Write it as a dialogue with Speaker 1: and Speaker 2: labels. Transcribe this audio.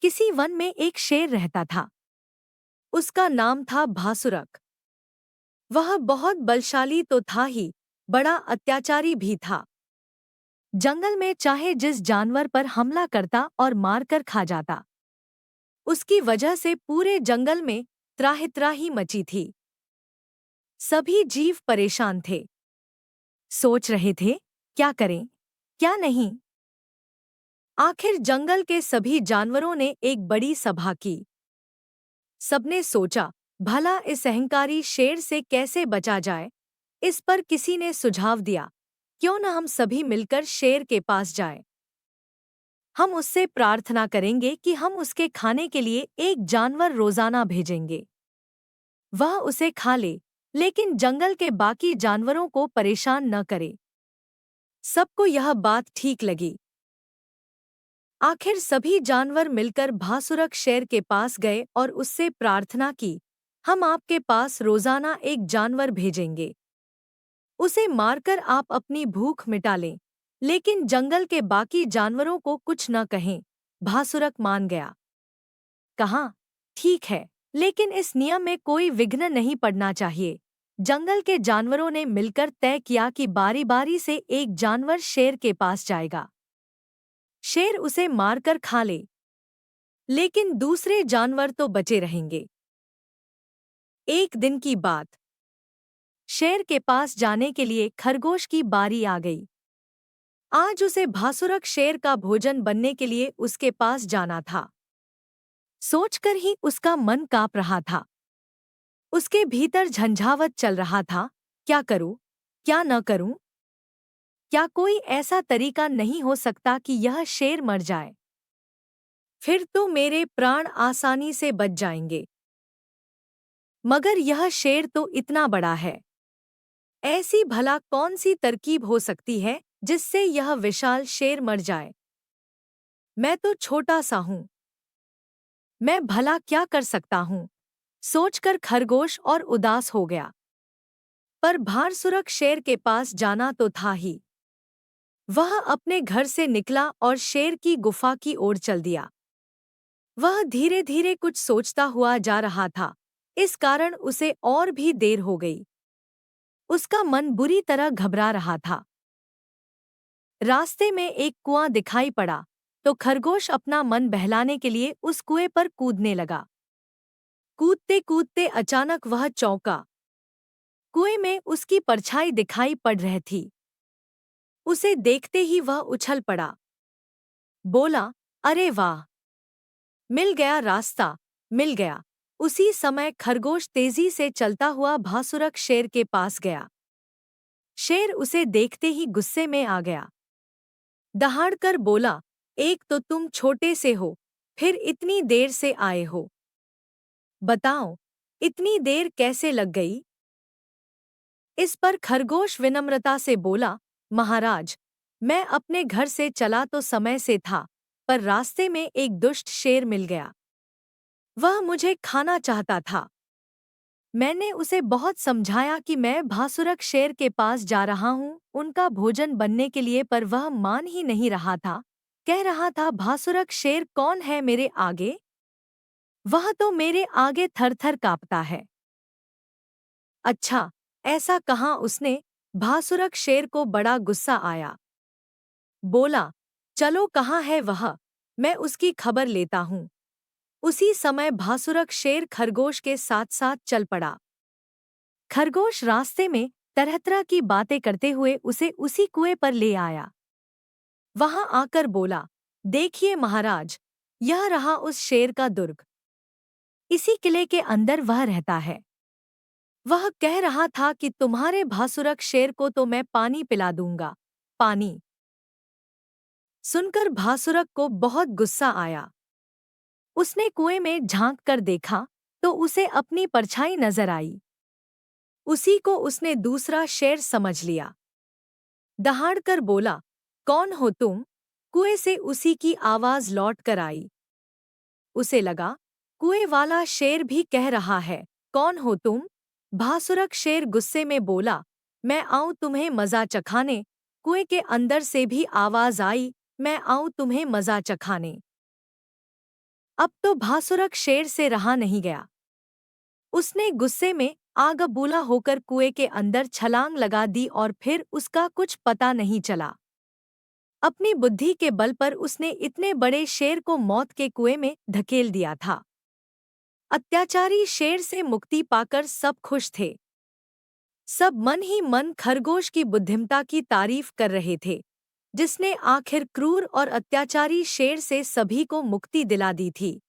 Speaker 1: किसी वन में एक शेर रहता था। उसका नाम था भासुरक। वह बहुत बलशाली तो था ही, बड़ा अत्याचारी भी था। जंगल में चाहे जिस जानवर पर हमला करता और मारकर खा जाता। उसकी वजह से पूरे जंगल में त्राहि-त्राहि मची थी। सभी जीव परेशान थे। सोच रहे थे, क्या करें, क्या नहीं। आखिर जंगल के सभी जानवरों ने एक बड़ी सभा की। सबने सोचा, भला इस अहंकारी शेर से कैसे बचा जाए। इस पर किसी ने सुझाव दिया, क्यों न हम सभी मिलकर शेर के पास जाएं। हम उससे प्रार्थना करेंगे कि हम उसके खाने के लिए एक जानवर रोजाना भेजेंगे। वह उसे खा ले, लेकिन जंगल के बाकी जानवरों को परेशान न करे। सबको यह बात ठीक लगी। आखिर सभी जानवर मिलकर भासुरक शेर के पास गए और उससे प्रार्थना की, हम आपके पास रोजाना एक जानवर भेजेंगे। उसे मारकर आप अपनी भूख मिटा लें, लेकिन जंगल के बाकी जानवरों को कुछ न कहें। भासुरक मान गया। कहा, ठीक है, लेकिन इस नियम में कोई विघ्न नहीं पड़ना चाहिए। जंगल के जानवरों ने मिलकर तय किया कि बारी-बारी से एक जानवर शेर के पास जाएगा। शेर उसे मारकर खा ले, लेकिन दूसरे जानवर तो बचे रहेंगे। एक दिन की बात, शेर के पास जाने के लिए खरगोश की बारी आ गई। आज उसे भासुरक शेर का भोजन बनने के लिए उसके पास जाना था। सोचकर ही उसका मन काँप रहा था। उसके भीतर झंझावत चल रहा था, क्या करूं, क्या न करूं? क्या कोई ऐसा तरीका नहीं हो सकता कि यह शेर मर जाए? फिर तो मेरे प्राण आसानी से बच जाएंगे। मगर यह शेर तो इतना बड़ा है। ऐसी भला कौन सी तरकीब हो सकती है जिससे यह विशाल शेर मर जाए? मैं तो छोटा सा हूं। मैं भला क्या कर सकता हूं? सोचकर खरगोश और उदास हो गया। पर भासुरक शेर के पास जाना तो था ही। वह अपने घर से निकला और शेर की गुफा की ओर चल दिया। वह धीरे-धीरे कुछ सोचता हुआ जा रहा था, इस कारण उसे और भी देर हो गई। उसका मन बुरी तरह घबरा रहा था। रास्ते में एक कुआं दिखाई पड़ा, तो खरगोश अपना मन बहलाने के लिए उस कुएं पर कूदने लगा। कूदते-कूदते अचानक वह चौंका। कुएं में उसकी परछाई दिखाई पड़ रही थी। उसे देखते ही वह उछल पड़ा। बोला, अरे वाह! मिल गया रास्ता, मिल गया। उसी समय खरगोश तेजी से चलता हुआ भासुरक शेर के पास गया। शेर उसे देखते ही गुस्से में आ गया। दहाड़कर बोला, एक तो तुम छोटे से हो, फिर इतनी देर से आए हो। बताओ, इतनी देर कैसे लग गई? इस पर खरगोश विनम्रता से बोला, महाराज, मैं अपने घर से चला तो समय से था, पर रास्ते में एक दुष्ट शेर मिल गया। वह मुझे खाना चाहता था। मैंने उसे बहुत समझाया कि मैं भासुरक शेर के पास जा रहा हूँ उनका भोजन बनने के लिए, पर वह मान ही नहीं रहा था। कह रहा था, भासुरक शेर कौन है मेरे आगे? वह तो मेरे आगे थर-थर काँपता है। अच्छा, ऐसा कहा उसने। भासुरक शेर को बड़ा गुस्सा आया। बोला, चलो कहाँ है वह? मैं उसकी खबर लेता हूँ। उसी समय भासुरक शेर खरगोश के साथ-साथ चल पड़ा। खरगोश रास्ते में तरह-तरह की बातें करते हुए उसे उसी कुएं पर ले आया। वहां आकर बोला, देखिए महाराज, यह रहा उस शेर का दुर्ग। इसी किले के अंदर वह रहता है। वह कह रहा था कि तुम्हारे भासुरक शेर को तो मैं पानी पिला दूंगा। पानी सुनकर भासुरक को बहुत गुस्सा आया। उसने कुएं में झांक कर देखा, तो उसे अपनी परछाई नजर आई। उसी को उसने दूसरा शेर समझ लिया। दहाड़कर बोला, कौन हो तुम? कुएं से उसी की आवाज लौट कर आई। उसे लगा, कुएं वाला शेर भी कह रहा है, कौन हो तुम? भासुरक शेर गुस्से में बोला, मैं आऊं तुम्हें मजा चखाने। कुएं के अंदर से भी आवाज आई, मैं आऊं तुम्हें मजा चखाने। अब तो भासुरक शेर से रहा नहीं गया। उसने गुस्से में आग बबूला होकर कुएं के अंदर छलांग लगा दी और फिर उसका कुछ पता नहीं चला। अपनी बुद्धि के बल पर उसने इतने बड़े शेर को मौत के कुएं में धकेल दिया था। अत्याचारी शेर से मुक्ति पाकर सब खुश थे। सब मन ही मन खरगोश की बुद्धिमता की तारीफ कर रहे थे, जिसने आखिर क्रूर और अत्याचारी शेर से सभी को मुक्ति दिला दी थी।